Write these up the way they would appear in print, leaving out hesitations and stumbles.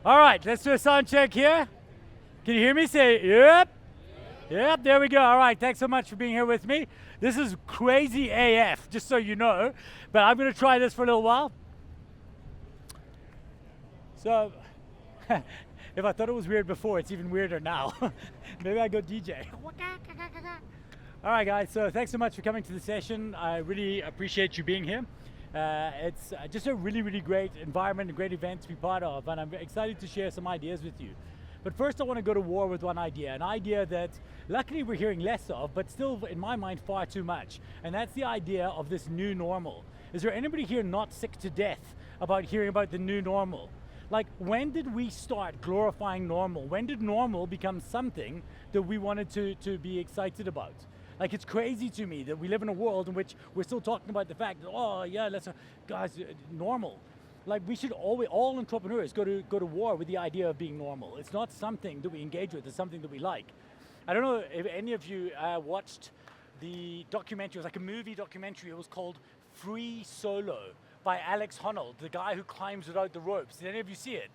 All right, let's do a sound check here. Can you hear me? Say, yep. Yep, there we go. All right, thanks so much for being here with me. This is crazy AF, just so you know. But I'm going to try this for a little while. So, if I thought it was weird before, it's even weirder now. Maybe I go DJ. All right, guys, so thanks so much for coming to the session. I really appreciate you being here. It's just a really, really great environment, a great event to be part of, and I'm excited to share some ideas with you. But first I want to go to war with one idea, an idea that luckily we're hearing less of, but still in my mind far too much. And that's the idea of this new normal. Is there anybody here not sick to death about hearing about the new normal? Like, when did we start glorifying normal? When did normal become something that we wanted to be excited about? Like, it's crazy to me that we live in a world in which we're still talking about the fact that, oh yeah, guys, normal. Like, we should always, all entrepreneurs go to war with the idea of being normal. It's not something that we engage with, it's something that we like. I don't know if any of you watched the documentary. It was like a movie documentary. It was called Free Solo by Alex Honnold, the guy who climbs without the ropes. Did any of you see it?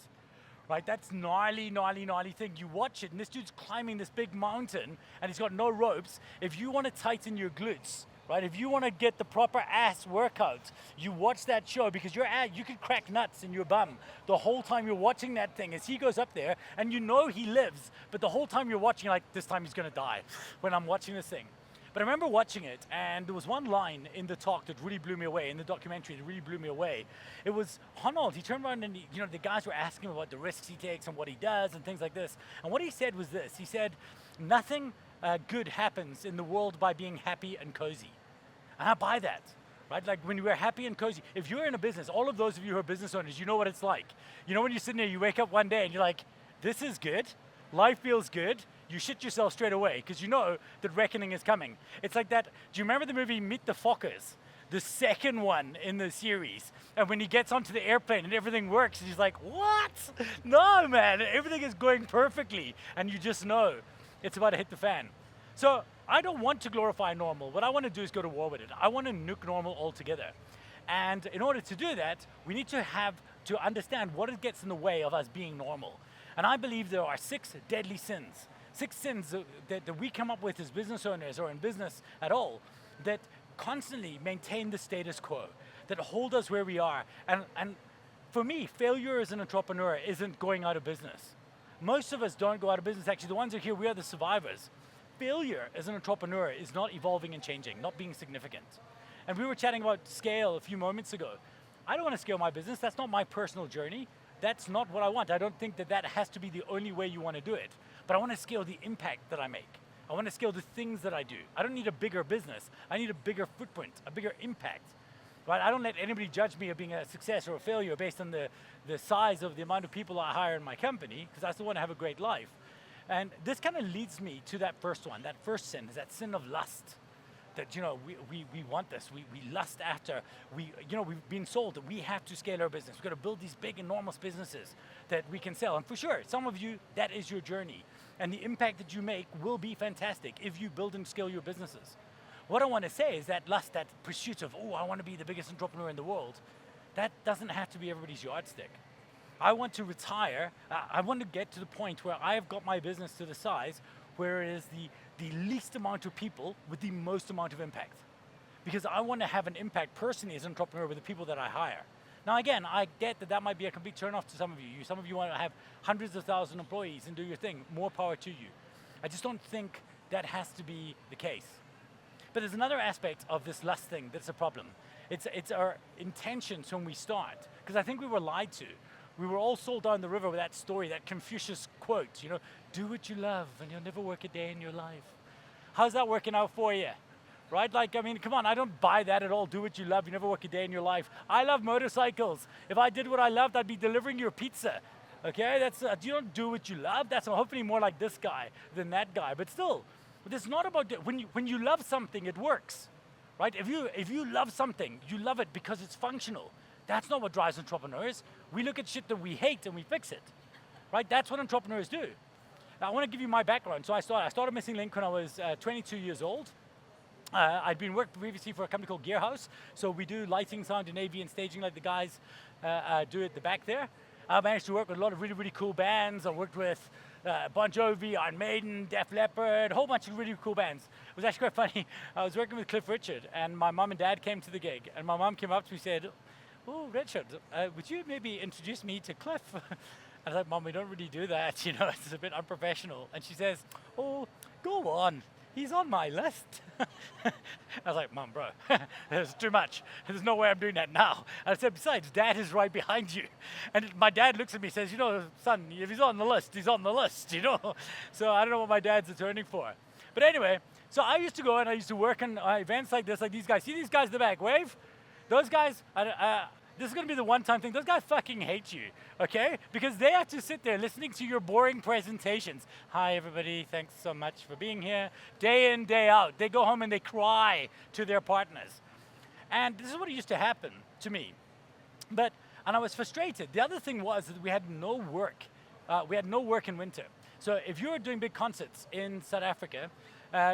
Right, that's gnarly, gnarly, gnarly thing. You watch it, and this dude's climbing this big mountain, and he's got no ropes. If you want to tighten your glutes, right, if you want to get the proper ass workout, you watch that show, because you could crack nuts in your bum the whole time you're watching that thing as he goes up there, and you know he lives, but the whole time you're watching, like, this time he's going to die when I'm watching this thing. But I remember watching it, and there was one line in the talk that really blew me away, in the documentary that really blew me away. It was Honnold. He turned around and the guys were asking him about the risks he takes and what he does and things like this. And what he said was this. He said, nothing good happens in the world by being happy and cozy. And I buy that. Right? Like, when we're happy and cozy, if you're in a business, all of those of you who are business owners, you know what it's like. You know when you're sitting there, you wake up one day and you're like, this is good, life feels good, you shit yourself straight away because you know that reckoning is coming. It's like that. Do you remember the movie Meet the Fockers? The second one in the series. And when he gets onto the airplane and everything works, he's like, what? No, man, everything is going perfectly. And you just know it's about to hit the fan. So I don't want to glorify normal. What I want to do is go to war with it. I want to nuke normal altogether. And in order to do that, we need to understand what it gets in the way of us being normal. And I believe there are 6 deadly sins. 6 sins that we come up with as business owners or in business at all that constantly maintain the status quo, that hold us where we are. And for me, failure as an entrepreneur isn't going out of business. Most of us don't go out of business. Actually, the ones who are here, we are the survivors. Failure as an entrepreneur is not evolving and changing, not being significant. And we were chatting about scale a few moments ago. I don't want to scale my business. That's not my personal journey. That's not what I want. I don't think that has to be the only way you want to do it. But I want to scale the impact that I make. I want to scale the things that I do. I don't need a bigger business. I need a bigger footprint, a bigger impact. Right? I don't let anybody judge me of being a success or a failure based on the size of the amount of people I hire in my company, because I still want to have a great life. And this kind of leads me to that first one. That first sin is that sin of lust. That, we want this, we lust after, we've been sold that we have to scale our business. We've got to build these big, enormous businesses that we can sell. And for sure, some of you, that is your journey. And the impact that you make will be fantastic if you build and scale your businesses. What I want to say is that lust, that pursuit of, I want to be the biggest entrepreneur in the world, that doesn't have to be everybody's yardstick. I want to retire, I want to get to the point where I have got my business to the size where it is the least amount of people with the most amount of impact. Because I want to have an impact personally as an entrepreneur with the people that I hire. Now again, I get that might be a complete turnoff to some of you. Some of you want to have hundreds of thousands of employees and do your thing. More power to you. I just don't think that has to be the case. But there's another aspect of this lust thing that's a problem. It's our intentions when we start. Because I think we were lied to. We were all sold down the river with that story, that Confucius quote, do what you love and you'll never work a day in your life. How's that working out for you? Right? Like, I mean, come on, I don't buy that at all. Do what you love, you never work a day in your life. I love motorcycles. If I did what I loved, I'd be delivering your pizza. Okay, you don't do what you love. That's hopefully more like this guy than that guy. But still, it's not about, when you love something, it works. Right? If you love something, you love it because it's functional. That's not what drives entrepreneurs. We look at shit that we hate and we fix it. Right? That's what entrepreneurs do. Now, I want to give you my background. So I started Missing Link when I was 22 years old. I'd been working previously for a company called Gearhouse. So we do lighting, sound, and AV and staging like the guys do at the back there. I managed to work with a lot of really, really cool bands. I worked with Bon Jovi, Iron Maiden, Def Leppard, a whole bunch of really cool bands. It was actually quite funny. I was working with Cliff Richard, and my mum and dad came to the gig, and my mum came up to me and said, "Oh, Richard, would you maybe introduce me to Cliff?" I was like, "Mum, we don't really do that, you know, it's a bit unprofessional." And she says, "Oh, go on. He's on my list." I was like, "Mum, bro, there's too much. There's no way I'm doing that now." And I said, "Besides, Dad is right behind you." And my dad looks at me and says, "You know, son, if he's on the list, he's on the list, you know." So I don't know what my dad's attorney for. But anyway, so I used to go and I used to work on events like this, like these guys. See these guys in the back? Wave. Those guys, this is going to be the one-time thing. Those guys fucking hate you, okay? Because they have to sit there listening to your boring presentations. "Hi, everybody. Thanks so much for being here." Day in, day out. They go home and they cry to their partners. And this is what used to happen to me. And I was frustrated. The other thing was that we had no work. We had no work in winter. So if you were doing big concerts in South Africa,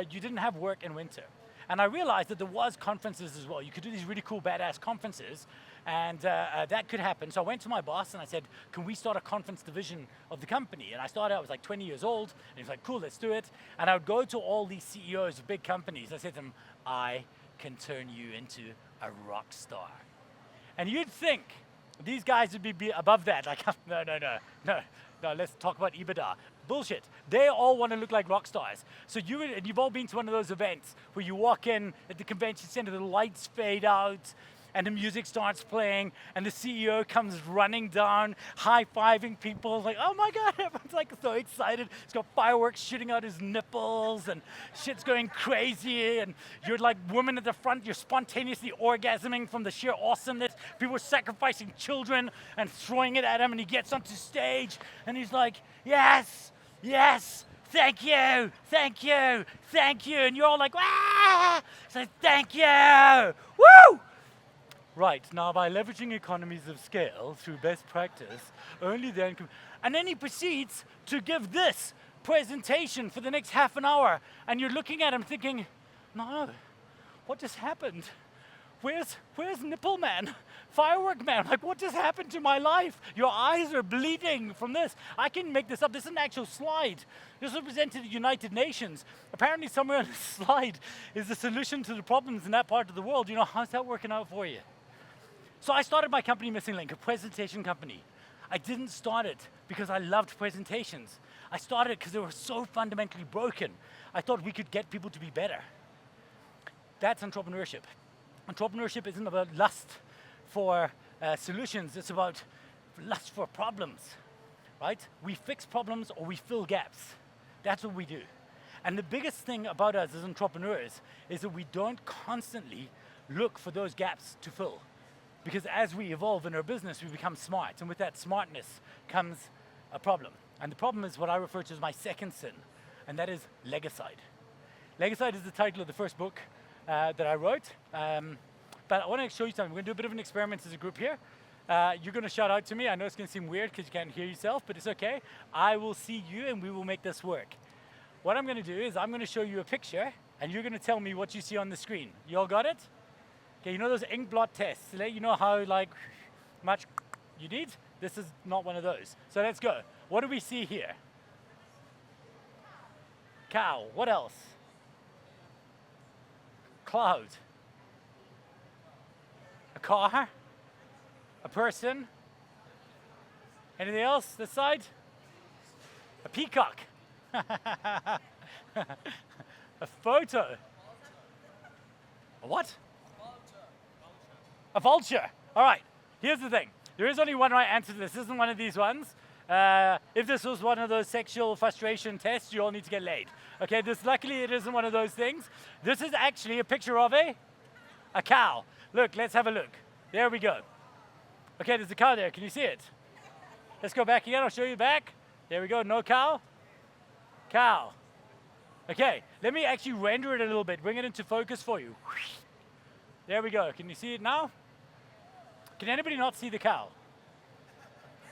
you didn't have work in winter. And I realized that there was conferences as well. You could do these really cool, badass conferences, and that could happen. So I went to my boss and I said, "Can we start a conference division of the company?" And I started, I was like 20 years old, and he was like, "Cool, let's do it." And I would go to all these CEOs of big companies. I said to them, "I can turn you into a rock star." And you'd think these guys would be above that. Like, no, let's talk about EBITDA. Bullshit. They all want to look like rock stars. So you've all been to one of those events where you walk in at the convention center, the lights fade out, and the music starts playing, and the CEO comes running down, high-fiving people, like, "Oh my God," everyone's like so excited. He's got fireworks shooting out his nipples, and shit's going crazy, and you're like women at the front, you're spontaneously orgasming from the sheer awesomeness. People are sacrificing children and throwing it at him, and he gets onto stage, and he's like, "Yes, yes, thank you, thank you, thank you," and you're all like, "Ah!" It's like, "Thank you, woo!" Right, now by leveraging economies of scale through best practice, only then and then he proceeds to give this presentation for the next half an hour, and you're looking at him thinking, "No, what just happened? Where's Nipple Man? Firework Man? Like, what just happened to my life? Your eyes are bleeding from this. I can make this up. This is an actual slide. This was presented to the United Nations. Apparently somewhere on this slide is the solution to the problems in that part of the world. You know, how's that working out for you?" So I started my company, Missing Link, a presentation company. I didn't start it because I loved presentations. I started it because they were so fundamentally broken. I thought we could get people to be better. That's entrepreneurship. Entrepreneurship isn't about lust for solutions, it's about lust for problems, right? We fix problems or we fill gaps. That's what we do. And the biggest thing about us as entrepreneurs is that we don't constantly look for those gaps to fill. Because as we evolve in our business, we become smart. And with that smartness comes a problem. And the problem is what I refer to as my second sin, and that is legicide. Legicide is the title of the first book that I wrote. But I want to show you something. We're going to do a bit of an experiment as a group here. You're going to shout out to me. I know it's going to seem weird because you can't hear yourself, but it's okay. I will see you and we will make this work. What I'm going to do is I'm going to show you a picture and you're going to tell me what you see on the screen. You all got it? Okay, you know those ink blot tests? You know how like much you need? This is not one of those. So let's go. What do we see here? Cow. What else? Cloud. A car? A person? Anything else this side? A peacock. A photo. A what? A vulture. All right, here's the thing. There is only one right answer to this. This isn't one of these ones. If this was one of those sexual frustration tests, you all need to get laid. Okay, luckily it isn't one of those things. This is actually a picture of a cow. Look, let's have a look. There we go. Okay, there's a cow there. Can you see it? Let's go back again. I'll show you back. There we go. No cow. Cow. Okay, let me actually render it a little bit. Bring it into focus for you. There we go. Can you see it now? Can anybody not see the cow?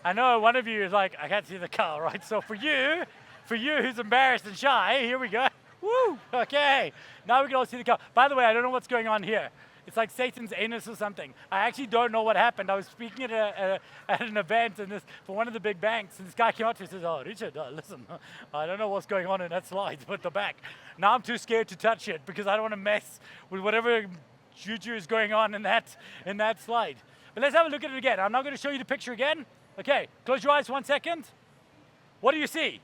I know one of you is like, "I can't see the cow," right? So for you who's embarrassed and shy, here we go. Woo! Okay. Now we can all see the cow. By the way, I don't know what's going on here. It's like Satan's anus or something. I actually don't know what happened. I was speaking at an event for one of the big banks, and this guy came up to me and says, "Oh, Richard, listen, I don't know what's going on in that slide with the back. Now I'm too scared to touch it because I don't want to mess with whatever juju is going on in that slide." But let's have a look at it again. I'm not going to show you the picture again. Okay, close your eyes 1 second. What do you see?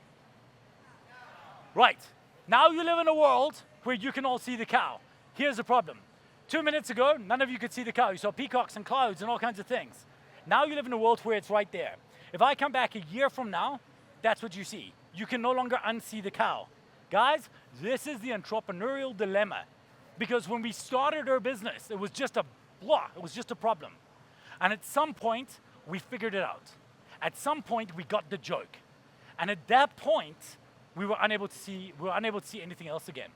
Right. Now you live in a world where you can all see the cow. Here's the problem. 2 minutes ago, none of you could see the cow. You saw peacocks and clouds and all kinds of things. Now you live in a world where it's right there. If I come back a year from now, that's what you see. You can no longer unsee the cow. Guys, this is the entrepreneurial dilemma. Because when we started our business, it was just a blah, it was just a problem. And at some point, we figured it out. At some point, we got the joke. And at that point, we were unable to see anything else again.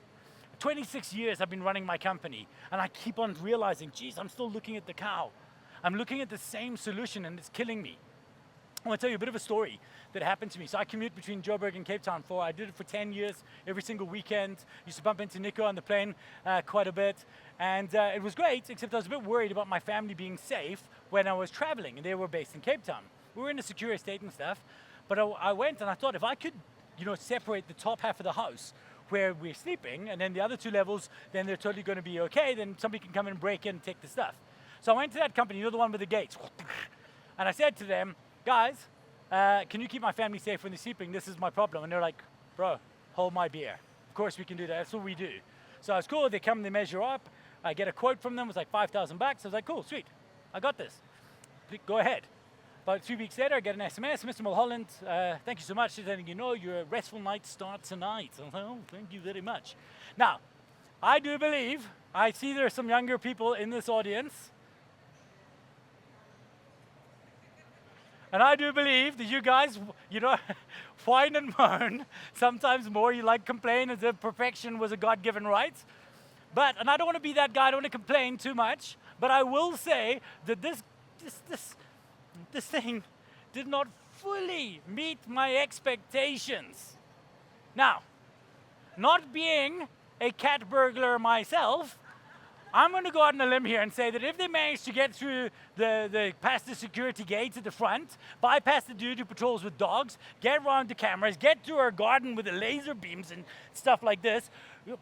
26 years I've been running my company, and I keep on realizing, geez, I'm still looking at the cow. I'm looking at the same solution, and it's killing me. I want to tell you a bit of a story that happened to me. So I commute between Joburg and Cape Town I did it for 10 years, every single weekend. Used to bump into Nico on the plane quite a bit. And it was great, except I was a bit worried about my family being safe when I was traveling, and they were based in Cape Town. We were in a secure estate and stuff, but I went and I thought if I could, separate the top half of the house where we're sleeping, and then the other 2 levels, then they're totally going to be okay, then somebody can come in and break in and take the stuff. So I went to that company, the one with the gates, and I said to them, "Guys, can you keep my family safe when they're sleeping? This is my problem." And they're like, "Bro, hold my beer. Of course we can do that. That's what we do." So it's cool. They come, they measure up. I get a quote from them. It was like $5,000. I was like, "Cool, sweet. I got this. Go ahead." About 3 weeks later, I get an SMS, "Mr. Mulholland, thank you so much. Just letting you know your restful night starts tonight." I was like, "Oh, thank you very much." Now, I do believe, I see there are some younger people in this audience, and I do believe that you guys, whine and moan, sometimes more. You like complain as if perfection was a God-given right. And I don't want to be that guy, I don't want to complain too much, but I will say that this thing did not fully meet my expectations. Now, not being a cat burglar myself, I'm going to go out on a limb here and say that if they manage to get through past the security gates at the front, bypass the dude who patrols with dogs, get around the cameras, get through our garden with the laser beams and stuff like this,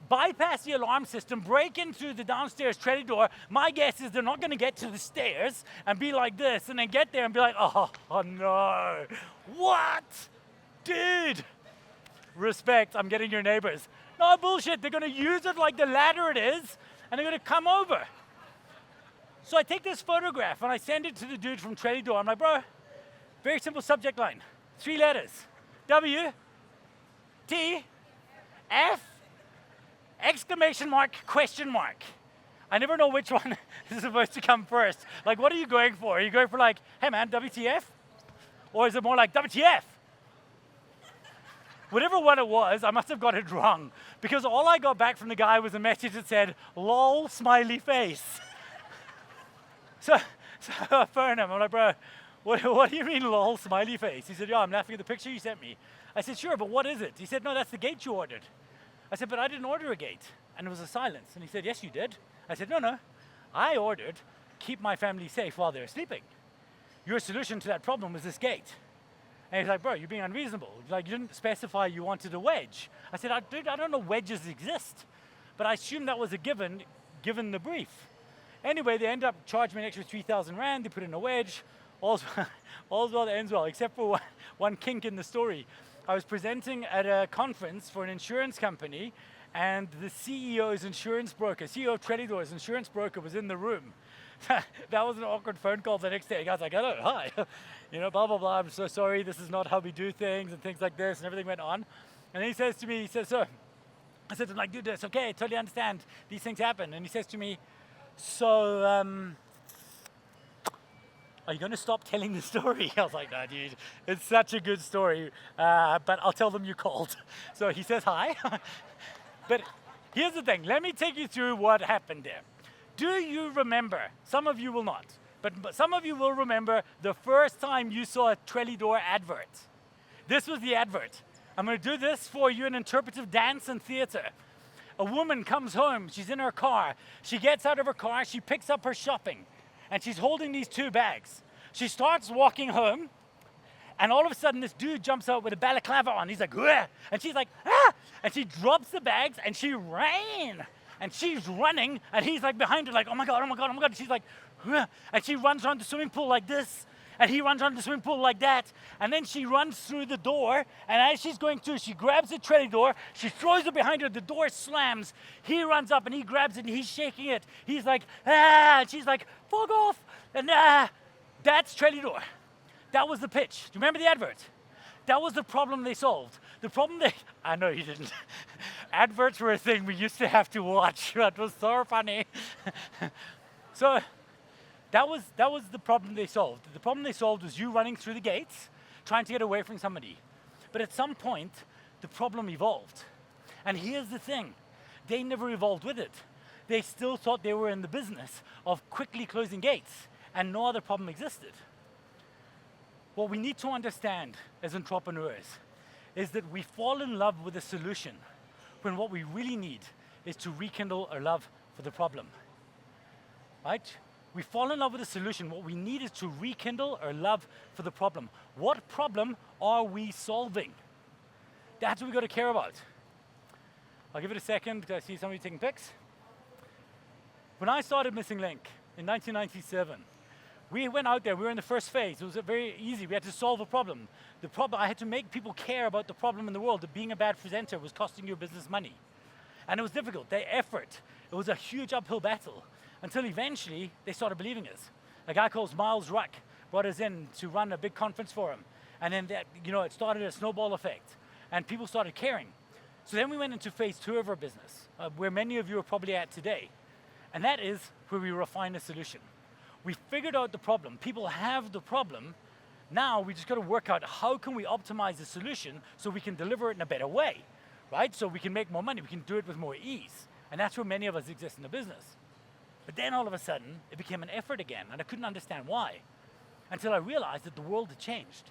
bypass the alarm system, break in through the downstairs trolley door, my guess is they're not going to get to the stairs and be like this, and then get there and be like, oh no, what? Dude, respect, I'm getting your neighbors. No, bullshit, they're going to use it like the ladder it is, and they're going to come over. So I take this photograph and I send it to the dude from trolley door. I'm like, "Bro, very simple subject line, 3 letters, W, T, F, exclamation mark, question mark." I never know which one is supposed to come first. Like, what are you going for? Are you going for like, "Hey man, WTF"? Or is it more like, "WTF"? Whatever one it was, I must have got it wrong, because all I got back from the guy was a message that said, "lol, smiley face." So I phoned him. I'm like, "Bro, what do you mean lol, smiley face?" He said, "Yeah, I'm laughing at the picture you sent me." I said, "Sure, but what is it?" He said, "No, that's the gate you ordered." I said, "But I didn't order a gate." And it was a silence. And he said, "Yes, you did." I said, No, I ordered keep my family safe while they're sleeping. Your solution to that problem was this gate." And he's like, "Bro, you're being unreasonable. Like, you didn't specify you wanted a wedge." I said, "Dude, I don't know wedges exist, but I assumed that was a given the brief." Anyway, they end up charging me an extra 3,000 Rand. They put in a wedge. All's well that ends well, except for one kink in the story. I was presenting at a conference for an insurance company, and the CEO's insurance broker, CEO of Trelidor's insurance broker, was in the room. That was an awkward phone call the next day. The guy's like, "Hello, hi, blah, blah, blah. I'm so sorry. This is not how we do things," and things like this, and everything went on. And then he says to me, "So," I said to him, like, "Dude, it's okay. I totally understand. These things happen." And he says to me, "So, are you going to stop telling the story?" I was like, "No, dude, it's such a good story, but I'll tell them you called." So he says hi. But here's the thing. Let me take you through what happened there. Do you remember? Some of you will not, but some of you will remember the first time you saw a Trelidor advert. This was the advert. I'm going to do this for you, an interpretive dance and theater. A woman comes home, she's in her car. She gets out of her car, she picks up her shopping, and she's holding these 2 bags. She starts walking home, and all of a sudden this dude jumps out with a balaclava on. He's like, "Wah!" And she's like, "Ah!" And she drops the bags, and she ran. And she's running, and he's like behind her like, "Oh my God, oh my God, oh my God." And she's like, "Wah!" And she runs around the swimming pool like this, and he runs around the swimming pool like that, and then she runs through the door, and as she's going through, she grabs the trolley door, she throws it behind her, the door slams, he runs up and he grabs it and he's shaking it. He's like, "Ah," and she's like, "Fuck off," and that's trolley door. That was the pitch. Do you remember the advert? That was the problem they solved. The problem I know you didn't. Adverts were a thing we used to have to watch. That was so funny. So that was the problem they solved. The problem they solved was you running through the gates, trying to get away from somebody. But at some point, the problem evolved. And here's the thing. They never evolved with it. They still thought they were in the business of quickly closing gates, and no other problem existed. What we need to understand as entrepreneurs is that we fall in love with a solution when what we really need is to rekindle our love for the problem. Right? We fall in love with a solution. What we need is to rekindle our love for the problem. What problem are we solving? That's what we've got to care about. I'll give it a second because I see somebody taking pics. When I started Missing Link in 1997, we went out there, we were in the first phase. It was very easy, we had to solve a problem. I had to make people care about the problem in the world, that being a bad presenter was costing your business money. And it was difficult, the effort. It was a huge uphill battle, until eventually they started believing us. A guy called Miles Ruck brought us in to run a big conference for him. And then that, it started a snowball effect, and people started caring. So then we went into phase 2 of our business, where many of you are probably at today. And that is where we refine a solution. We figured out the problem. People have the problem. Now we just got to work out how can we optimize the solution so we can deliver it in a better way, right? So we can make more money. We can do it with more ease. And that's where many of us exist in the business. But then all of a sudden, it became an effort again, and I couldn't understand why, until I realized that the world had changed.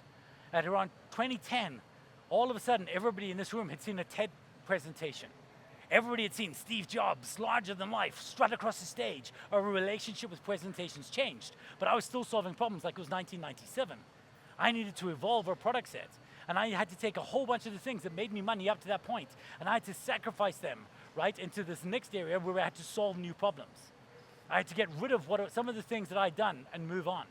At around 2010, all of a sudden, everybody in this room had seen a TED presentation. Everybody had seen Steve Jobs, larger than life, strut across the stage. Our relationship with presentations changed, but I was still solving problems like it was 1997. I needed to evolve our product set, and I had to take a whole bunch of the things that made me money up to that point, and I had to sacrifice them, right, into this next area where I had to solve new problems. I had to get rid of some of the things that I'd done and move on.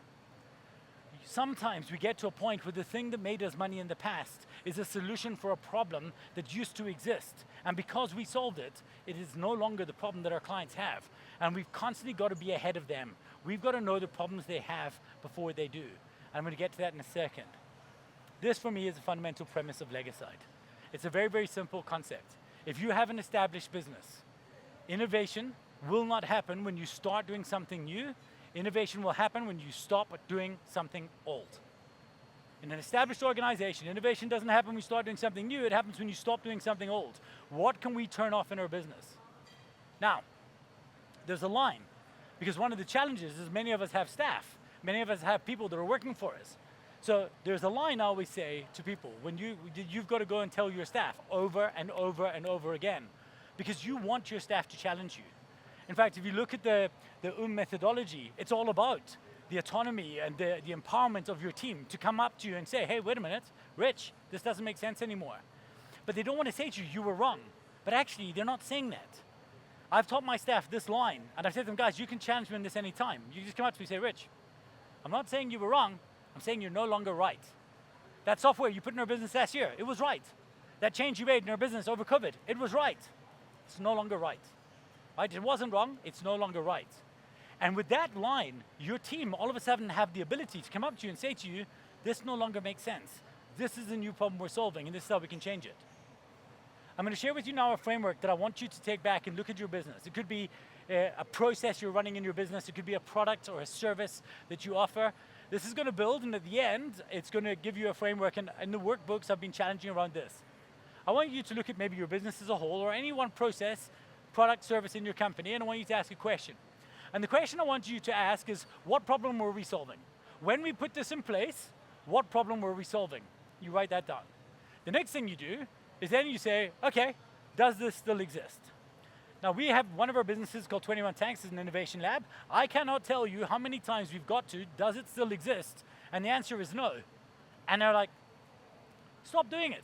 Sometimes we get to a point where the thing that made us money in the past is a solution for a problem that used to exist. And because we solved it, it is no longer the problem that our clients have. And we've constantly got to be ahead of them. We've got to know the problems they have before they do. And I'm going to get to that in a second. This, for me, is a fundamental premise of Legicide. It's a very, very simple concept. If you have an established business, innovation will not happen when you start doing something new. Innovation will happen when you stop doing something old. In an established organization, innovation doesn't happen when you start doing something new, it happens when you stop doing something old. What can we turn off in our business? Now, there's a line, because one of the challenges is many of us have staff. Many of us have people that are working for us. So there's a line I always say to people, when you've got to go and tell your staff over and over and over again, because you want your staff to challenge you. In fact, if you look at the methodology, it's all about the autonomy and the empowerment of your team to come up to you and say, hey, wait a minute, Rich, this doesn't make sense anymore. But they don't want to say to you, you were wrong. But actually, they're not saying that. I've taught my staff this line, and I've said to them, guys, you can challenge me on this anytime. You just come up to me and say, Rich, I'm not saying you were wrong, I'm saying you're no longer right. That software you put in our business last year, it was right. That change you made in our business over COVID, it was right. It's no longer right. Right? It wasn't wrong, it's no longer right. And with that line, your team all of a sudden have the ability to come up to you and say to you, this no longer makes sense. This is a new problem we're solving, and this is how we can change it. I'm going to share with you now a framework that I want you to take back and look at your business. It could be a process you're running in your business. It could be a product or a service that you offer. This is going to build, and at the end, it's going to give you a framework, and in the workbooks I've been challenging around this. I want you to look at maybe your business as a whole, or any one process, product, service in your company, and I want you to ask a question. And the question I want you to ask is, what problem were we solving? When we put this in place, what problem were we solving? You write that down. The next thing you do is then you say, okay, does this still exist? Now we have one of our businesses called 21 Tanks is an innovation lab. I cannot tell you how many times we've got to, does it still exist? And the answer is no. And they're like, stop doing it.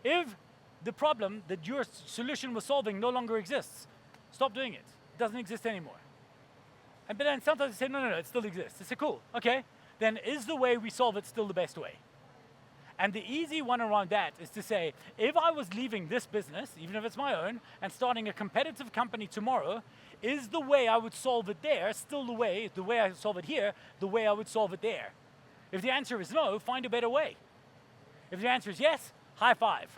If the problem that your solution was solving no longer exists, stop doing it. It doesn't exist anymore. But then sometimes they say, no, it still exists. I say, cool, okay. Then is the way we solve it still the best way? And the easy one around that is to say, if I was leaving this business, even if it's my own, and starting a competitive company tomorrow, is the way I would solve it there still the way I solve it here, the way I would solve it there? If the answer is no, find a better way. If the answer is yes, high five.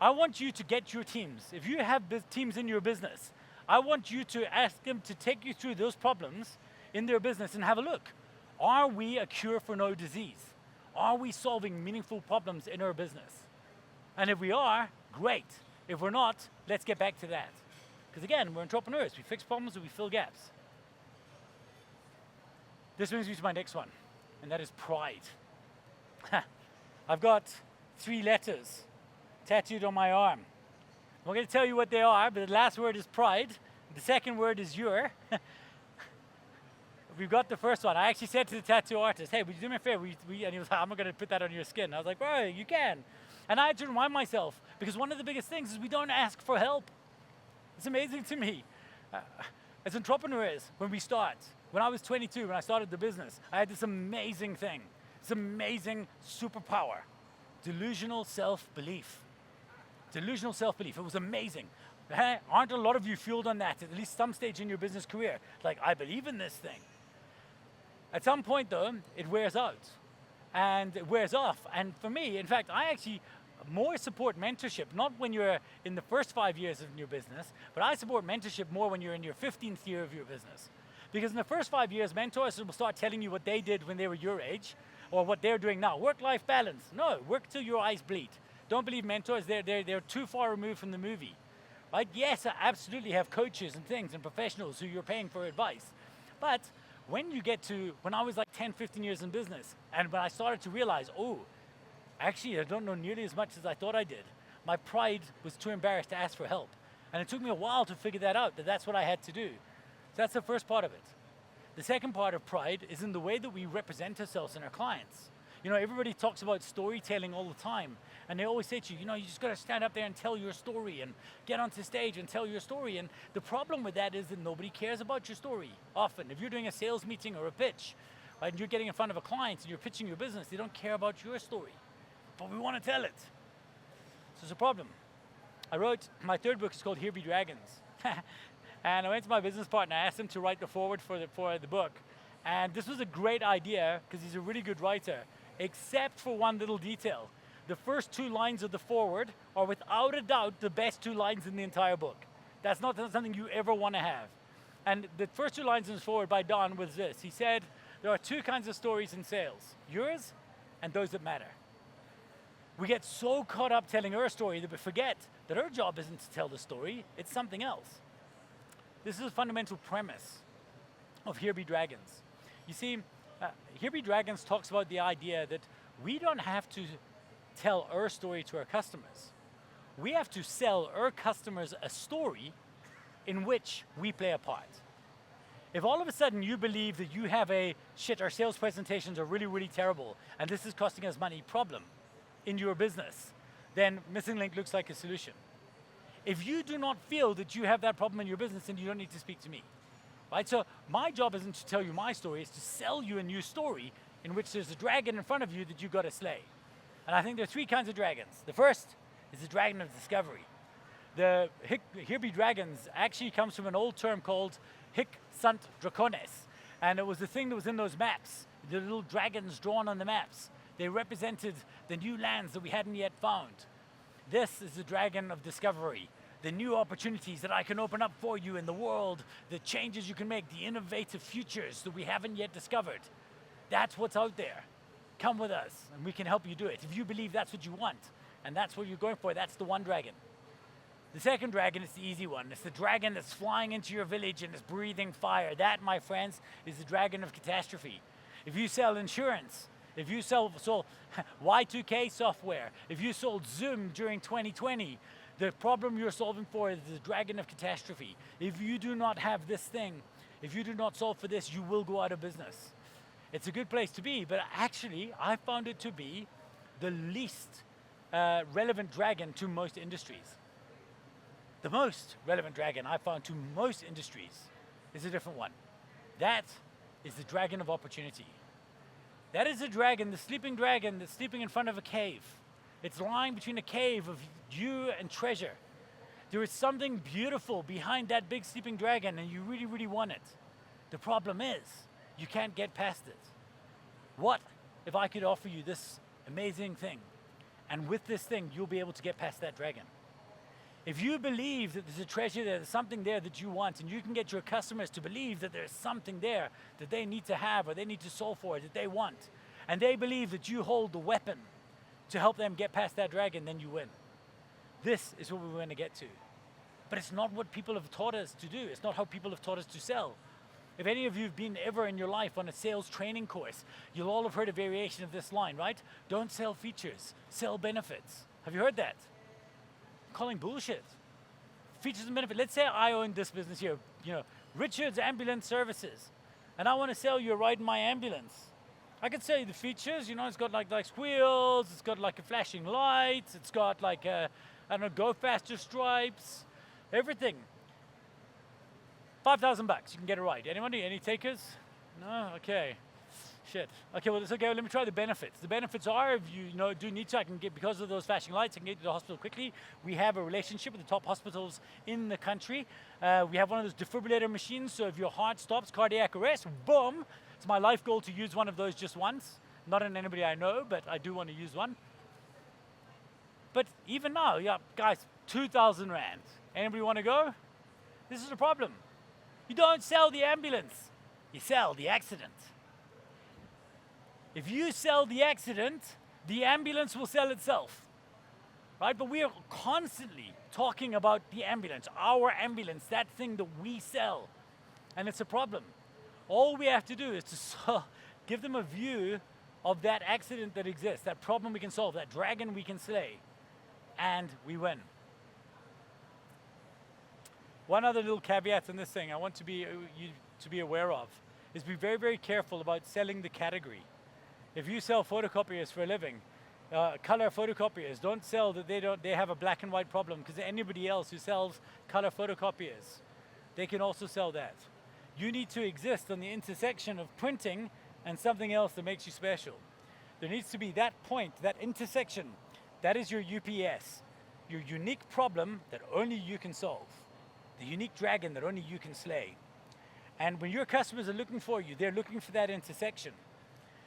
I want you to get your teams. If you have teams in your business, I want you to ask them to take you through those problems in their business and have a look. Are we a cure for no disease? Are we solving meaningful problems in our business? And if we are, great. If we're not, let's get back to that. Because again, we're entrepreneurs. We fix problems and we fill gaps. This brings me to my next one, and that is pride. I've got 3 letters tattooed on my arm. I'm not going to tell you what they are, but the last word is pride. The second word is your. We've got the first one. I actually said to the tattoo artist, hey, would you do me a favor? And he was like, I'm not going to put that on your skin. I was like, well, you can. And I had to remind myself, because one of the biggest things is we don't ask for help. It's amazing to me. As entrepreneurs, when we start, when I was 22, when I started the business, I had this amazing thing, this amazing superpower, delusional self-belief. Delusional self-belief. It was amazing. Aren't a lot of you fueled on that at least some stage in your business career? Like, I believe in this thing. At some point, though, it wears out and it wears off. And for me, in fact, I actually more support mentorship, not when you're in the first 5 years of your business, but I support mentorship more when you're in your 15th year of your business. Because in the first 5 years, mentors will start telling you what they did when they were your age or what they're doing now. Work-life balance. No, work till your eyes bleed. Don't believe mentors, they're too far removed from the movie. Right? Yes, I absolutely have coaches and things and professionals who you're paying for advice. But when you get to, when I was like 10, 15 years in business, and when I started to realize, oh, actually I don't know nearly as much as I thought I did. My pride was too embarrassed to ask for help. And it took me a while to figure that out, that that's what I had to do. So that's the first part of it. The second part of pride is in the way that we represent ourselves and our clients. You know, everybody talks about storytelling all the time. And they always say to you, you know, you just got to stand up there and tell your story and get onto stage and tell your story. And the problem with that is that nobody cares about your story. Often, if you're doing a sales meeting or a pitch, right, and you're getting in front of a client and you're pitching your business, they don't care about your story. But we want to tell it. So it's a problem. I wrote, my third book is called Here Be Dragons. And I went to my business partner, I asked him to write the foreword for the book. And this was a great idea because he's a really good writer, except for one little detail. The first 2 lines of the foreword are without a doubt the best 2 lines in the entire book. That's not something you ever want to have. And the first 2 lines in the foreword by Don was this. He said, there are 2 kinds of stories in sales, yours and those that matter. We get so caught up telling our story that we forget that our job isn't to tell the story, it's something else. This is a fundamental premise of Here Be Dragons. You see, Here Be Dragons talks about the idea that we don't have to tell our story to our customers. We have to sell our customers a story in which we play a part. If all of a sudden you believe that you have a shit, our sales presentations are really, really terrible and this is costing us money problem in your business, then Missing Link looks like a solution. If you do not feel that you have that problem in your business, then you don't need to speak to me. Right? So my job isn't to tell you my story, it's to sell you a new story in which there's a dragon in front of you that you've got to slay. And I think there are 3 kinds of dragons. The first is the dragon of discovery. The Here Be Dragons actually comes from an old term called Hic Sunt Dracones. And it was the thing that was in those maps, the little dragons drawn on the maps. They represented the new lands that we hadn't yet found. This is the dragon of discovery, the new opportunities that I can open up for you in the world, the changes you can make, the innovative futures that we haven't yet discovered. That's what's out there. Come with us and we can help you do it. If you believe that's what you want and that's what you're going for, that's the one dragon. The second dragon is the easy one. It's the dragon that's flying into your village and is breathing fire. That, my friends, is the dragon of catastrophe. If you sell insurance, if you sold Y2K software, if you sold Zoom during 2020, The problem you're solving for is the dragon of catastrophe. If you do not have this thing, if you do not solve for this, you will go out of business. It's a good place to be, but actually, I found it to be the least relevant dragon to most industries. The most relevant dragon I found to most industries is a different one. That is the dragon of opportunity. That is the dragon, the sleeping dragon that's sleeping in front of a cave. It's lying between a cave of you and treasure. There is something beautiful behind that big sleeping dragon, and you really, really want it. The problem is, you can't get past it. What if I could offer you this amazing thing? And with this thing, you'll be able to get past that dragon. If you believe that there's a treasure there, there's something there that you want, and you can get your customers to believe that there's something there that they need to have or they need to solve for, that they want, and they believe that you hold the weapon to help them get past that dragon, then you win. This is what we want to get to. But it's not what people have taught us to do. It's not how people have taught us to sell. If any of you have been ever in your life on a sales training course, you'll all have heard a variation of this line, right? Don't sell features, sell benefits. Have you heard that? I'm calling bullshit. Features and benefits. Let's say I own this business here, Richard's Ambulance Services, and I want to sell you a ride in my ambulance. I could sell you the features, it's got like squeals, it's got like a flashing lights, it's got like go faster stripes, everything. $5,000, you can get it right. Anybody? Any takers? No? Okay. Shit. Okay, well, it's okay. Let me try the benefits. The benefits are, if you do need to, I can get, because of those flashing lights, I can get you to the hospital quickly. We have a relationship with the top hospitals in the country. We have one of those defibrillator machines, so if your heart stops, cardiac arrest, boom. It's my life goal to use one of those just once. Not on anybody I know, but I do want to use one. But even now, yeah, guys, 2,000 Rand. Anybody want to go? This is the problem. You don't sell the ambulance, you sell the accident. If you sell the accident, the ambulance will sell itself, right? But we are constantly talking about the ambulance, our ambulance, that thing that we sell, and it's a problem. All we have to do is to give them a view of that accident that exists, that problem we can solve, that dragon we can slay, and we win. One other little caveat in this thing I want you to be aware of is be very, very careful about selling the category. If you sell photocopiers for a living, color photocopiers, don't sell that they have a black and white problem, because anybody else who sells color photocopiers, they can also sell that. You need to exist on the intersection of printing and something else that makes you special. There needs to be that point, that intersection. That is your UPS, your unique problem that only you can solve. The unique dragon that only you can slay. And when your customers are looking for you, they're looking for that intersection.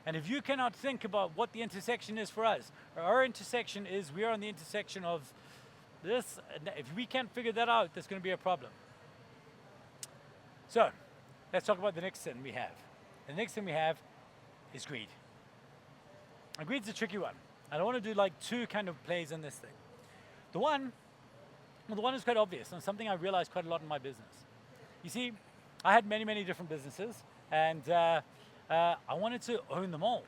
And if you cannot think about what the intersection is for us, our intersection is, we are on the intersection of this, if we can't figure that out, there's going to be a problem. So, let's talk about the next sin we have. The next sin we have is greed. And greed's a tricky one. I want to do like two kind of plays on this thing. The one is quite obvious, and something I realized quite a lot in my business. You see, I had many, many different businesses, and I wanted to own them all.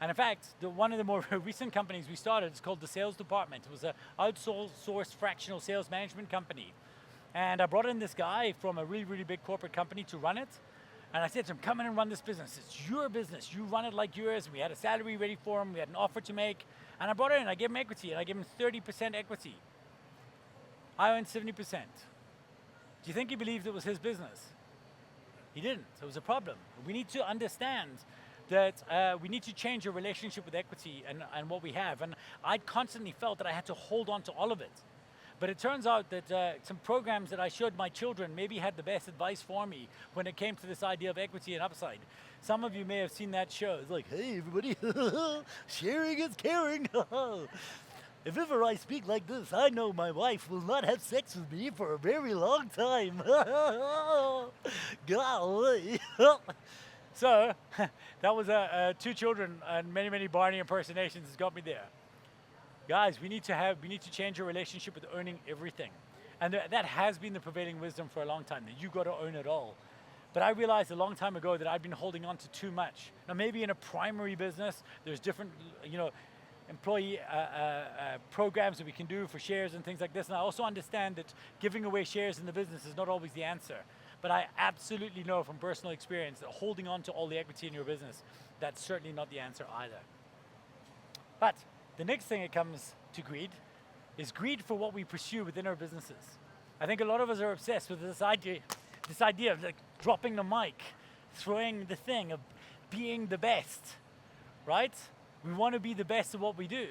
And in fact, one of the more recent companies we started is called the Sales Department. It was an outsourced fractional sales management company. And I brought in this guy from a really, really big corporate company to run it. And I said to him, come in and run this business. It's your business. You run it like yours. We had a salary ready for him. We had an offer to make. And I brought it in. I gave him equity, and I gave him 30% equity. I owned 70%. Do you think he believed it was his business? He didn't. It was a problem. We need to understand that we need to change our relationship with equity and what we have. And I constantly felt that I had to hold on to all of it. But it turns out that some programs that I showed my children maybe had the best advice for me when it came to this idea of equity and upside. Some of you may have seen that show. It's like, hey, everybody, sharing is caring. If ever I speak like this, I know my wife will not have sex with me for a very long time. Golly. So, that was two children and many, many Barney impersonations has got me there. Guys, we need to change our relationship with owning everything. And that has been the prevailing wisdom for a long time, that you got to own it all. But I realized a long time ago that I'd been holding on to too much. Now maybe in a primary business, there's different, employee programs that we can do for shares and things like this. And I also understand that giving away shares in the business is not always the answer. But I absolutely know from personal experience that holding on to all the equity in your business, that's certainly not the answer either. But the next thing that comes to greed is greed for what we pursue within our businesses. I think a lot of us are obsessed with this idea of like dropping the mic, throwing the thing, of being the best, right? We want to be the best at what we do.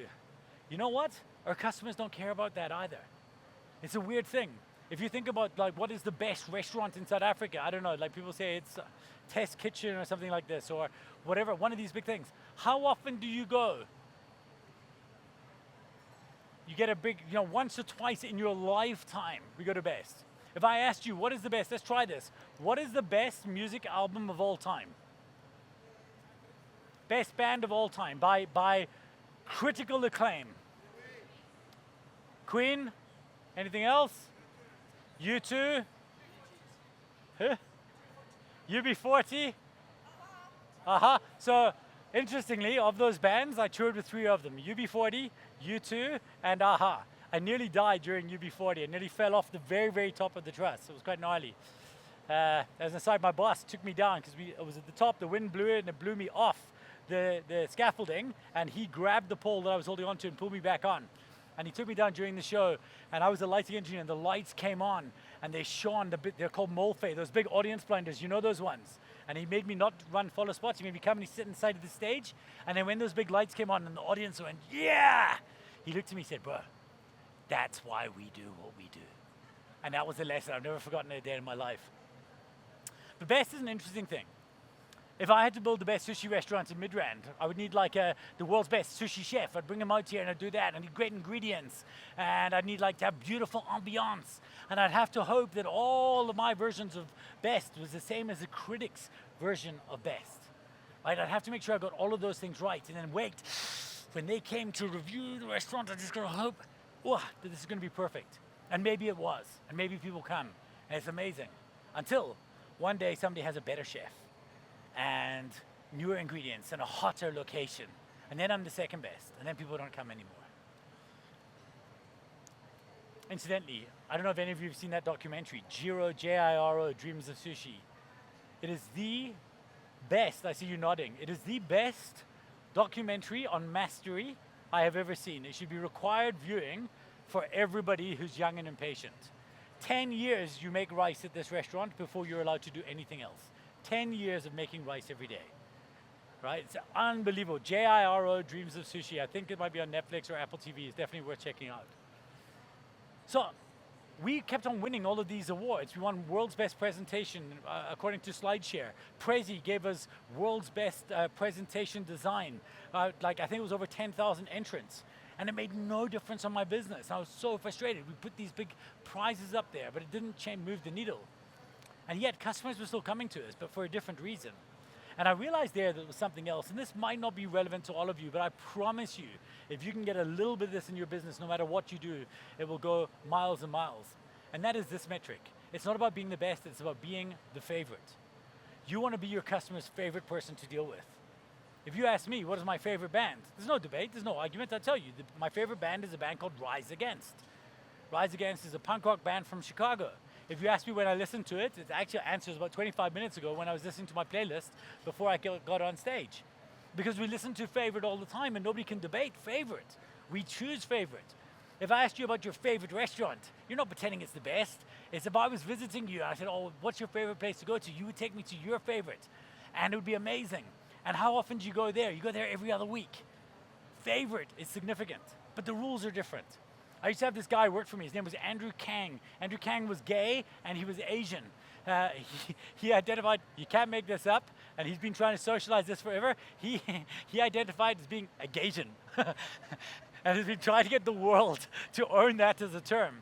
You know what? Our customers don't care about that either. It's a weird thing. If you think about like what is the best restaurant in South Africa, I don't know, like people say it's Test Kitchen or something like this, or whatever, one of these big things. How often do you go? You get a big, once or twice in your lifetime, we go to best. If I asked you, what is the best? Let's try this. What is the best music album of all time? Best band of all time by critical acclaim. Queen? Anything else? U2? Huh? UB40? So, interestingly, of those bands, I toured with 3 of them. UB40, U2, and AHA. I nearly died during UB40. I nearly fell off the very, very top of the truss. It was quite gnarly. As an aside, my boss took me down because I was at the top, the wind blew it, and it blew me off the scaffolding, and he grabbed the pole that I was holding onto and pulled me back on. And he took me down during the show, and I was a lighting engineer, and the lights came on, and they shone, they're called Molfe, those big audience blinders, you know those ones. And he made me not run follow spots, he made me come and sit inside of the stage, and then when those big lights came on and the audience went, yeah! He looked at me and said, bro, that's why we do what we do. And that was a lesson I've never forgotten a day in my life. The best is an interesting thing. If I had to build the best sushi restaurant in Midrand, I would need like the world's best sushi chef. I'd bring him out here and I'd do that. I need great ingredients. And I'd need like to have beautiful ambiance. And I'd have to hope that all of my versions of best was the same as the critics' version of best. Right? I'd have to make sure I got all of those things right. And then wait, when they came to review the restaurant, I just gotta hope that this is gonna be perfect. And maybe it was. And maybe people come. And it's amazing. Until one day somebody has a better chef and newer ingredients and a hotter location. And then I'm the second best. And then people don't come anymore. Incidentally, I don't know if any of you have seen that documentary, Jiro, J-I-R-O, Dreams of Sushi. It is the best, I see you nodding, it is the best documentary on mastery I have ever seen. It should be required viewing for everybody who's young and impatient. 10 years you make rice at this restaurant before you're allowed to do anything else. 10 years of making rice every day, right? It's unbelievable. J-I-R-O, Dreams of Sushi. I think it might be on Netflix or Apple TV. It's definitely worth checking out. So we kept on winning all of these awards. We won World's Best Presentation according to SlideShare. Prezi gave us World's Best Presentation Design. I think it was over 10,000 entrants. And it made no difference on my business. I was so frustrated. We put these big prizes up there, but it didn't move the needle. And yet customers were still coming to us, but for a different reason. And I realized there that it was something else, and this might not be relevant to all of you, but I promise you, if you can get a little bit of this in your business, no matter what you do, it will go miles and miles. And that is this metric. It's not about being the best, it's about being the favorite. You want to be your customer's favorite person to deal with. If you ask me, what is my favorite band? There's no debate, there's no argument, I'll tell you. My favorite band is a band called Rise Against. Rise Against is a punk rock band from Chicago. If you ask me when I listened to it, it actually answers about 25 minutes ago when I was listening to my playlist before I got on stage. Because we listen to favorite all the time and nobody can debate favorite. We choose favorite. If I asked you about your favorite restaurant, you're not pretending it's the best. It's if I was visiting you and I said, oh, what's your favorite place to go to? You would take me to your favorite. And it would be amazing. And how often do you go there? You go there every other week. Favorite is significant, but the rules are different. I used to have this guy who worked for me. His name was Andrew Kang. Andrew Kang was gay and he was Asian. He identified, you can't make this up, and he's been trying to socialize this forever. He identified as being a Gaysian and has been trying to get the world to own that as a term.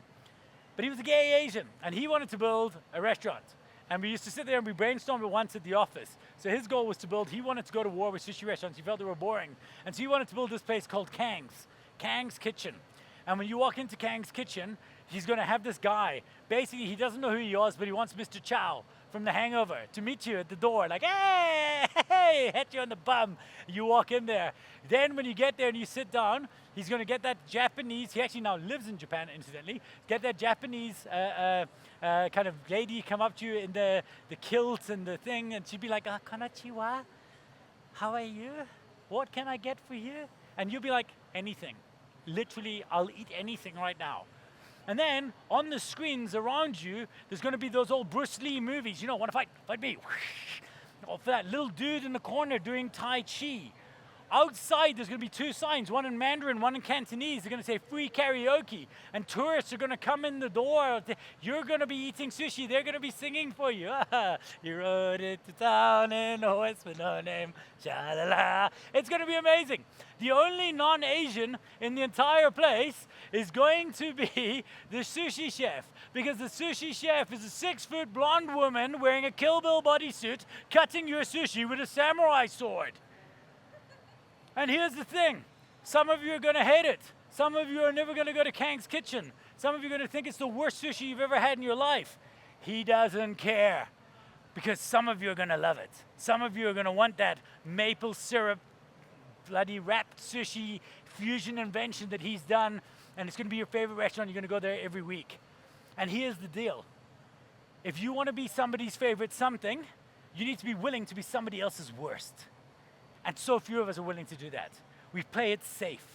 But he was a gay Asian and he wanted to build a restaurant. And we used to sit there and we brainstormed it once at the office. So his goal was he wanted to go to war with sushi restaurants. He felt they were boring. And so he wanted to build this place called Kang's Kitchen. And when you walk into Kang's Kitchen, he's going to have this guy. Basically, he doesn't know who he is, but he wants Mr. Chow from The Hangover to meet you at the door, like, hey, hey, hit you on the bum. You walk in there. Then when you get there and you sit down, he's going to get that Japanese, he actually now lives in Japan, incidentally, get that Japanese kind of lady come up to you in the kilt and the thing, and she'd be like, konnichiwa, how are you? What can I get for you? And you'll be like, anything. Literally, I'll eat anything right now. And then on the screens around you, there's going to be those old Bruce Lee movies. You know, want to fight? Fight me. Or for that little dude in the corner doing Tai Chi. Outside, there's going to be two signs, one in Mandarin, one in Cantonese. They're going to say free karaoke. And tourists are going to come in the door. You're going to be eating sushi. They're going to be singing for you. You rode it to town in a horse with no name. Sha-la-la. It's going to be amazing. The only non-Asian in the entire place is going to be the sushi chef. Because the sushi chef is a 6-foot blonde woman wearing a Kill Bill bodysuit, cutting your sushi with a samurai sword. And here's the thing, some of you are going to hate it. Some of you are never going to go to Kang's Kitchen. Some of you are going to think it's the worst sushi you've ever had in your life. He doesn't care, because some of you are going to love it. Some of you are going to want that maple syrup, bloody wrapped sushi fusion invention that he's done, and it's going to be your favorite restaurant. You're going to go there every week. And here's the deal. If you want to be somebody's favorite something, you need to be willing to be somebody else's worst. And so few of us are willing to do that. We play it safe,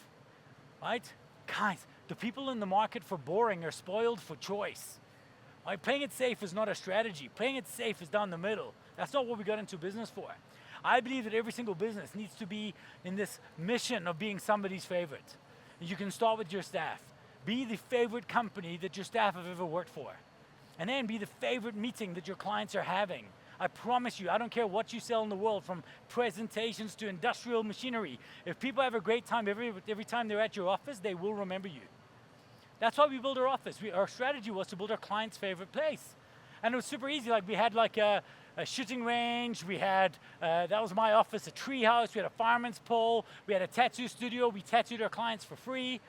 right? Guys, the people in the market for boring are spoiled for choice. Right? Playing it safe is not a strategy. Playing it safe is down the middle. That's not what we got into business for. I believe that every single business needs to be in this mission of being somebody's favorite. You can start with your staff. Be the favorite company that your staff have ever worked for. And then be the favorite meeting that your clients are having. I promise you, I don't care what you sell in the world, from presentations to industrial machinery. If people have a great time every time they're at your office, they will remember you. That's why we built our office. Our strategy was to build our client's favorite place. And it was super easy. Like, we had like a shooting range, we had, that was my office, a tree house, we had a fireman's pole, we had a tattoo studio, we tattooed our clients for free.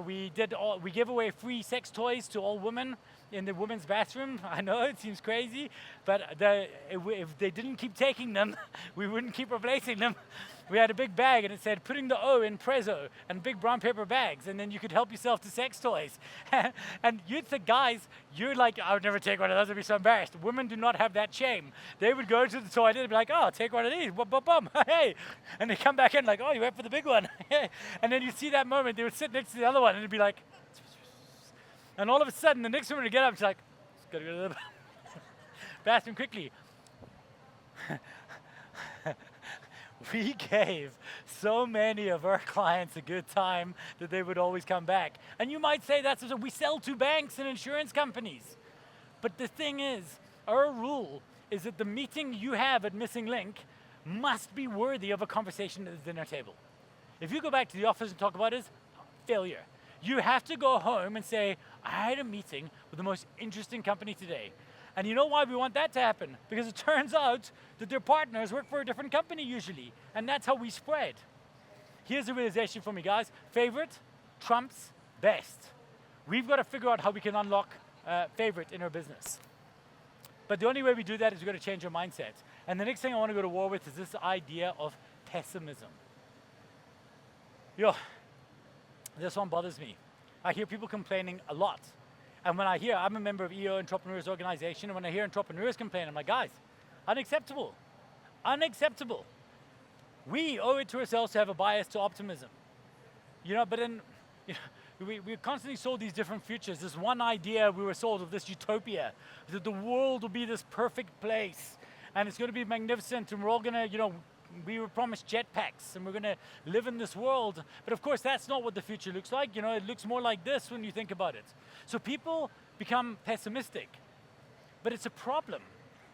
We gave away free sex toys to all women in the women's bathroom. I know it seems crazy, but if they didn't keep taking them, we wouldn't keep replacing them. We had a big bag and it said, putting the O in Prezzo, and big brown paper bags, and then you could help yourself to sex toys. And you'd think, guys, you're like, I would never take one of those, I'd be so embarrassed. Women do not have that shame. They would go to the toilet and be like, oh, take one of these, hey. And they come back in like, oh, you went for the big one. And then you see that moment, they would sit next to the other one and it'd be like, and all of a sudden, the next woman would get up, she's like, just gotta go to the bathroom quickly. We gave so many of our clients a good time that they would always come back. And you might say that's what we sell to banks and insurance companies. But the thing is, our rule is that the meeting you have at Missing Link must be worthy of a conversation at the dinner table. If you go back to the office and talk about it, failure. You have to go home and say, I had a meeting with the most interesting company today. And you know why we want that to happen? Because it turns out that their partners work for a different company usually. And that's how we spread. Here's the realization for me, guys. Favorite trumps best. We've got to figure out how we can unlock favorite in our business. But the only way we do that is we've got to change our mindset. And the next thing I want to go to war with is this idea of pessimism. This one bothers me. I hear people complaining a lot. And when I'm a member of EO Entrepreneurs Organization, and when I hear entrepreneurs complain, I'm like, guys, unacceptable. Unacceptable. We owe it to ourselves to have a bias to optimism. But then, we're constantly sold these different futures. This one idea we were sold of this utopia, that the world will be this perfect place, and it's going to be magnificent, and we're all going to, we were promised jetpacks, and we're going to live in this world. But of course, that's not what the future looks like. It looks more like this when you think about it. So people become pessimistic. But it's a problem.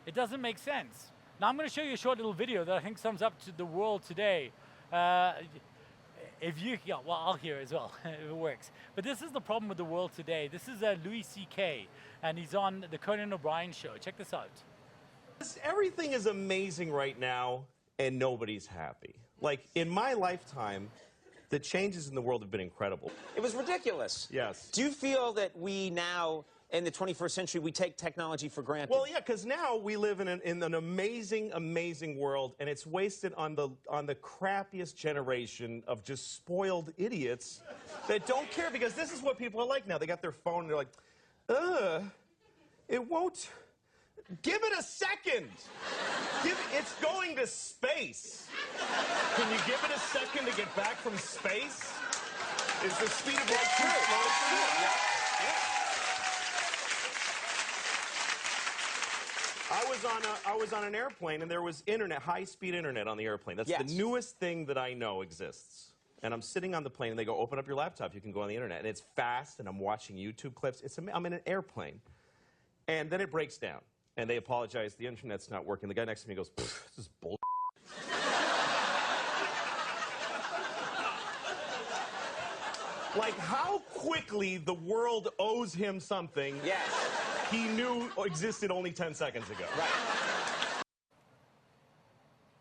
It doesn't make sense. Now, I'm going to show you a short little video that I think sums up to the world today. I'll hear as well, if it works. But this is the problem with the world today. This is Louis C.K., and he's on the Conan O'Brien show. Check this out. Everything is amazing right now, and nobody's happy. Like, in my lifetime, the changes in the world have been incredible. It was ridiculous. Yes. Do you feel that we now in the 21st century, we take technology for granted. Well, yeah, because now we live in an amazing, amazing world, and it's wasted on the crappiest generation of just spoiled idiots that don't care, because this is what people are like now. They got their phone, and they're like, it won't. Give it a second. It's going to space. Can you give it a second to get back from space? Is the speed of light too slow? Yeah. I was on an airplane, and there was internet, high-speed internet on the airplane. That's the newest thing that I know exists. And I'm sitting on the plane, and they go, open up your laptop, you can go on the internet. And it's fast, and I'm watching YouTube clips. I'm in an airplane. And then it breaks down, and they apologize, the internet's not working. The guy next to me goes, this is bull. Like, how quickly the world owes him something. Yes. He knew existed only 10 seconds ago. Right.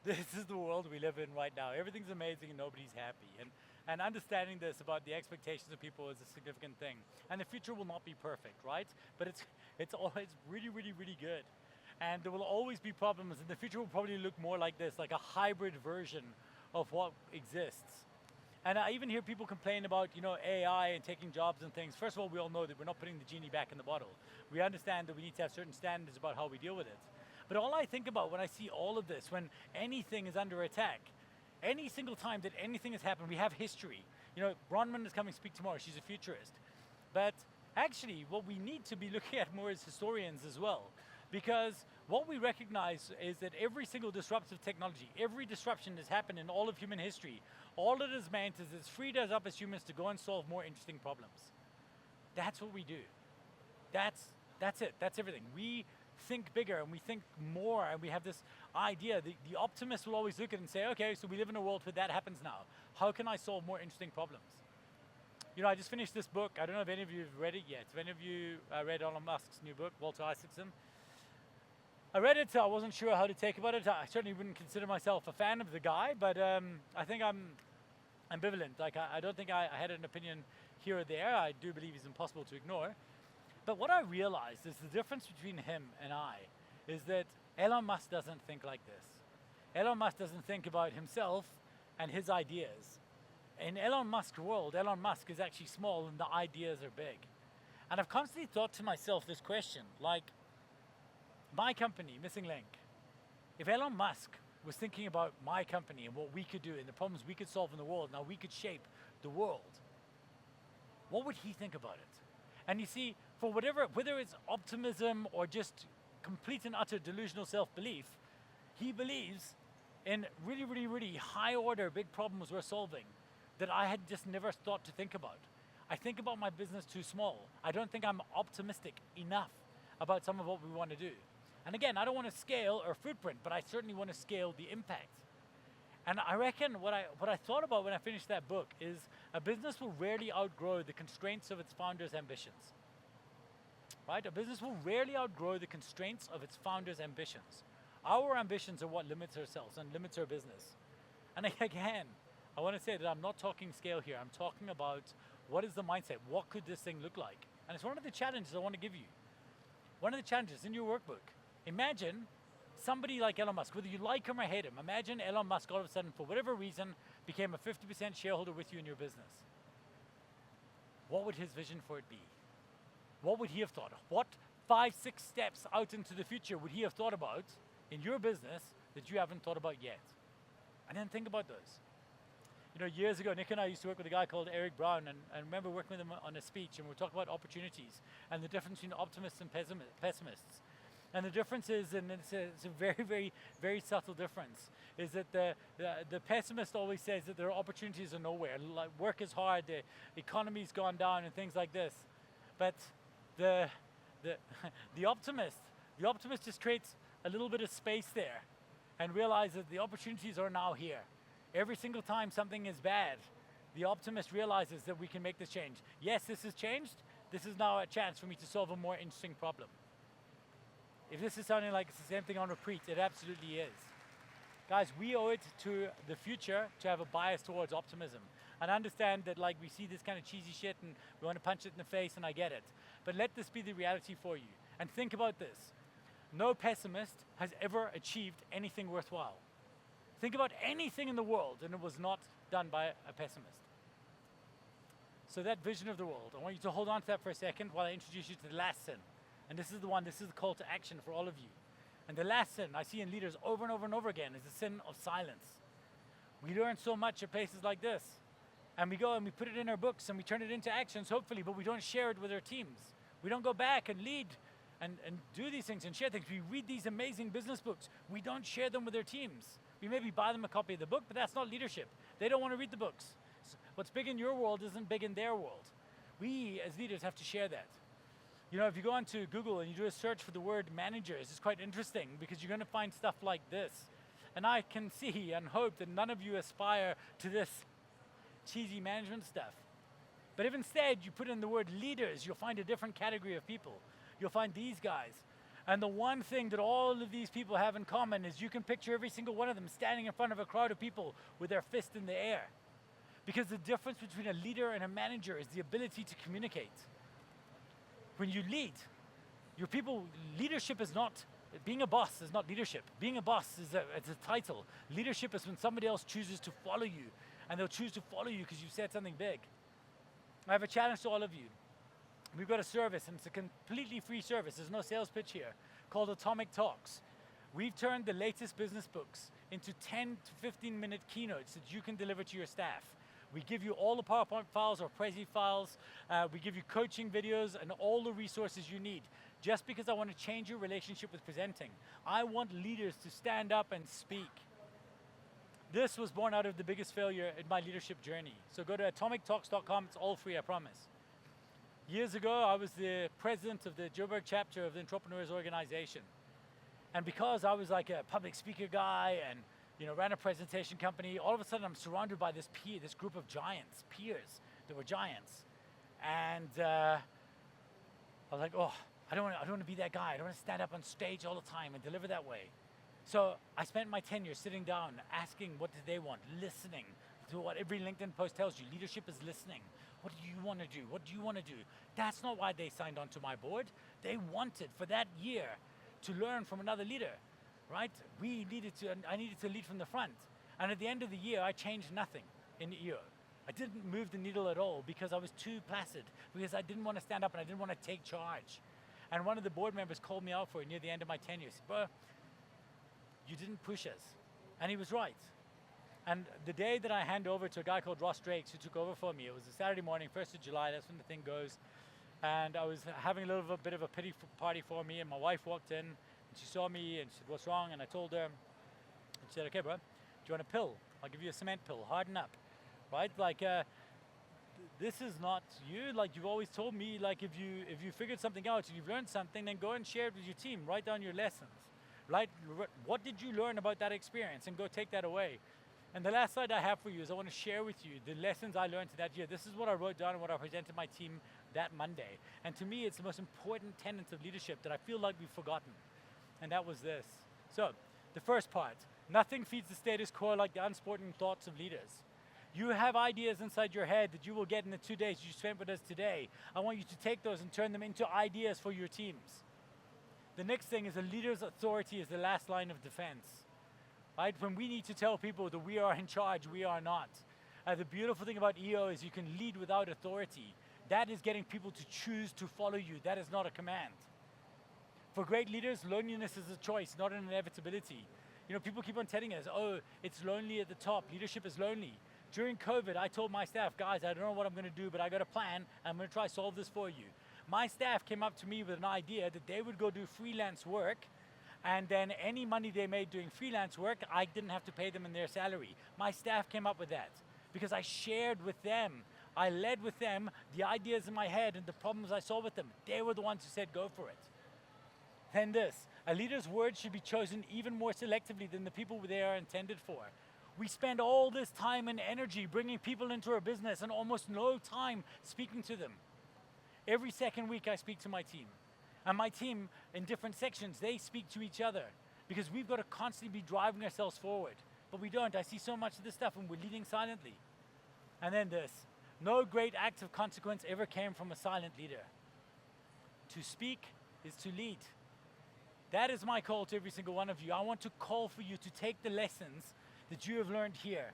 This is the world we live in right now. Everything's amazing and nobody's happy. And understanding this about the expectations of people is a significant thing. And the future will not be perfect, right? But it's always really, really, really good. And there will always be problems, and the future will probably look more like this, like a hybrid version of what exists. And I even hear people complain about, AI and taking jobs and things. First of all, we all know that we're not putting the genie back in the bottle. We understand that we need to have certain standards about how we deal with it. But all I think about when I see all of this, when anything is under attack, any single time that anything has happened, we have history. Bronwyn is coming to speak tomorrow. She's a futurist. But actually, what we need to be looking at more as historians as well. Because what we recognize is that every single disruptive technology, every disruption that's happened in all of human history, all it has meant is it's freed us up as humans to go and solve more interesting problems. That's what we do. That's it. That's everything. We think bigger and we think more, and we have this idea. The optimist will always look at it and say, okay, so we live in a world where that happens now. How can I solve more interesting problems? I just finished this book. I don't know if any of you have read it yet. Have any of you read Elon Musk's new book, Walter Isaacson? I read it, so I wasn't sure how to take about it. I certainly wouldn't consider myself a fan of the guy, but I think I'm ambivalent. Like, I don't think I had an opinion here or there. I do believe he's impossible to ignore. But what I realized is the difference between him and I is that Elon Musk doesn't think like this. Elon Musk doesn't think about himself and his ideas. In Elon Musk's world, Elon Musk is actually small and the ideas are big. And I've constantly thought to myself this question, like, my company, Missing Link, if Elon Musk was thinking about my company and what we could do and the problems we could solve in the world, now we could shape the world, what would he think about it? And you see, for whether it's optimism or just complete and utter delusional self-belief, he believes in really, really, really high order, big problems we're solving that I had just never thought to think about. I think about my business too small. I don't think I'm optimistic enough about some of what we want to do. And again, I don't want to scale or footprint, but I certainly want to scale the impact. And I reckon what I thought about when I finished that book is a business will rarely outgrow the constraints of its founders' ambitions. Right? A business will rarely outgrow the constraints of its founders' ambitions. Our ambitions are what limits ourselves and limits our business. And again, I want to say that I'm not talking scale here. I'm talking about what is the mindset? What could this thing look like? And it's one of the challenges I want to give you. One of the challenges in your workbook. Imagine somebody like Elon Musk, whether you like him or hate him, imagine Elon Musk all of a sudden, for whatever reason, became a 50% shareholder with you in your business. What would his vision for it be? What would he have thought of? What 5, 6 steps out into the future would he have thought about in your business that you haven't thought about yet? And then think about those. Years ago, Nick and I used to work with a guy called Eric Brown, and I remember working with him on a speech, and we were talking about opportunities and the difference between optimists and pessimists. And the difference is, and it's a very, very, very subtle difference, is that the pessimist always says that there are opportunities are nowhere. Like, work is hard, the economy's gone down, and things like this. But the optimist just creates a little bit of space there and realizes that the opportunities are now here. Every single time something is bad, the optimist realizes that we can make this change. Yes, this has changed. This is now a chance for me to solve a more interesting problem. If this is sounding like it's the same thing on repeat, it absolutely is. Guys, we owe it to the future to have a bias towards optimism. And I understand that like we see this kind of cheesy shit and we want to punch it in the face, and I get it. But let this be the reality for you. And think about this. No pessimist has ever achieved anything worthwhile. Think about anything in the world and it was not done by a pessimist. So that vision of the world, I want you to hold on to that for a second while I introduce you to the last sin. And this is the one, this is the call to action for all of you. And the last sin I see in leaders over and over and over again is the sin of silence. We learn so much at places like this. And we go and we put it in our books and we turn it into actions, hopefully, but we don't share it with our teams. We don't go back and lead and do these things and share things. We read these amazing business books. We don't share them with our teams. We maybe buy them a copy of the book, but that's not leadership. They don't want to read the books. So what's big in your world isn't big in their world. We, as leaders, have to share that. You know, if you go onto Google and you do a search for the word managers, it's quite interesting because you're going to find stuff like this. And I can see and hope that none of you aspire to this cheesy management stuff. But if instead you put in the word leaders, you'll find a different category of people. You'll find these guys. And the one thing that all of these people have in common is you can picture every single one of them standing in front of a crowd of people with their fist in the air. Because the difference between a leader and a manager is the ability to communicate. When you lead, your people, leadership is not, being a boss is not leadership. Being a boss is it's a title. Leadership is when somebody else chooses to follow you, and they'll choose to follow you because you said something big. I have a challenge to all of you. We've got a service, and it's a completely free service. There's no sales pitch here, called Atomic Talks. We've turned the latest business books into 10 to 15-minute keynotes that you can deliver to your staff. We give you all the PowerPoint files or Prezi files. We give you coaching videos and all the resources you need. Just because I want to change your relationship with presenting. I want leaders to stand up and speak. This was born out of the biggest failure in my leadership journey. So go to atomictalks.com, it's all free, I promise. Years ago, I was the president of the Joburg chapter of the Entrepreneurs Organization. And because I was like a public speaker guy and ran a presentation company, all of a sudden I'm surrounded by this group of giants, peers that were giants. And I was like, oh, I don't want to be that guy. I don't want to stand up on stage all the time and deliver that way. So I spent my tenure sitting down, asking what did they want, listening to what every LinkedIn post tells you. Leadership is listening. What do you want to do? What do you want to do? That's not why they signed onto my board. They wanted for that year to learn from another leader. Right? I needed to lead from the front. And at the end of the year, I changed nothing in the EO. I didn't move the needle at all because I was too placid, because I didn't want to stand up and I didn't want to take charge. And one of the board members called me out for it near the end of my tenure. He said, bro, you didn't push us. And he was right. And the day that I hand over to a guy called Ross Drakes, who took over for me, it was a Saturday morning, 1st of July, that's when the thing goes. And I was having a little bit of a pity party for me, and my wife walked in. She saw me and she said, what's wrong? And I told her, and she said, okay, bro, do you want a pill? I'll give you a cement pill, harden up, right? Like, this is not you. Like, you've always told me, like, if you figured something out, if you've learned something, then go and share it with your team. Write down your lessons, right? What did you learn about that experience? And go take that away. And the last slide I have for you is I want to share with you the lessons I learned that year. This is what I wrote down and what I presented my team that Monday. And to me, it's the most important tenets of leadership that I feel like we've forgotten. And that was this. So, the first part, nothing feeds the status quo like the unspoken thoughts of leaders. You have ideas inside your head that you will get in the 2 days you spent with us today. I want you to take those and turn them into ideas for your teams. The next thing is a leader's authority is the last line of defense. Right? When we need to tell people that we are in charge, we are not. The beautiful thing about EO is you can lead without authority. That is getting people to choose to follow you. That is not a command. For great leaders, loneliness is a choice, not an inevitability. People keep on telling us, oh, it's lonely at the top. Leadership is lonely. During COVID, I told my staff, guys, I don't know what I'm going to do, but I got a plan. I'm going to try to solve this for you. My staff came up to me with an idea that they would go do freelance work, and then any money they made doing freelance work, I didn't have to pay them in their salary. My staff came up with that because I shared with them. I led with them the ideas in my head and the problems I saw with them. They were the ones who said, go for it. Then this, a leader's words should be chosen even more selectively than the people they are intended for. We spend all this time and energy bringing people into our business and almost no time speaking to them. Every second week I speak to my team. And my team in different sections, they speak to each other because we've got to constantly be driving ourselves forward. But we don't. I see so much of this stuff and we're leading silently. And then this. No great act of consequence ever came from a silent leader. To speak is to lead. That is my call to every single one of you. I want to call for you to take the lessons that you have learned here.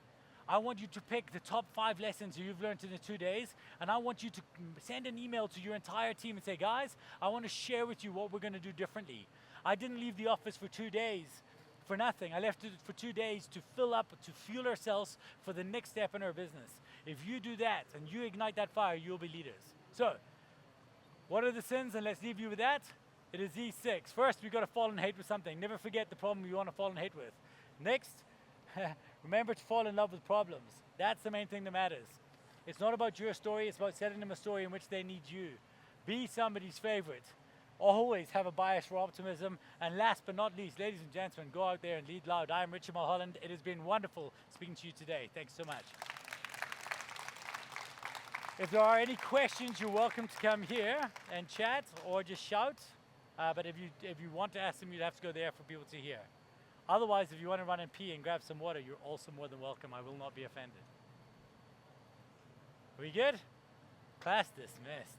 I want you to pick the top 5 lessons you've learned in the 2 days, and I want you to send an email to your entire team and say, guys, I want to share with you what we're going to do differently. I didn't leave the office for 2 days for nothing. I left it for 2 days to fill up, to fuel ourselves for the next step in our business. If you do that and you ignite that fire, you'll be leaders. So, what are the sins? And let's leave you with that. It is these 6. First, we've got to fall in hate with something. Never forget the problem you want to fall in hate with. Next, remember to fall in love with problems. That's the main thing that matters. It's not about your story, it's about selling them a story in which they need you. Be somebody's favorite. Always have a bias for optimism. And last but not least, ladies and gentlemen, go out there and lead loud. I'm Richard Mulholland. It has been wonderful speaking to you today. Thanks so much. If there are any questions, you're welcome to come here and chat or just shout. But if you want to ask them, you'd have to go there for people to hear. Otherwise, if you want to run and pee and grab some water, you're also more than welcome. I will not be offended. Are we good? Class dismissed.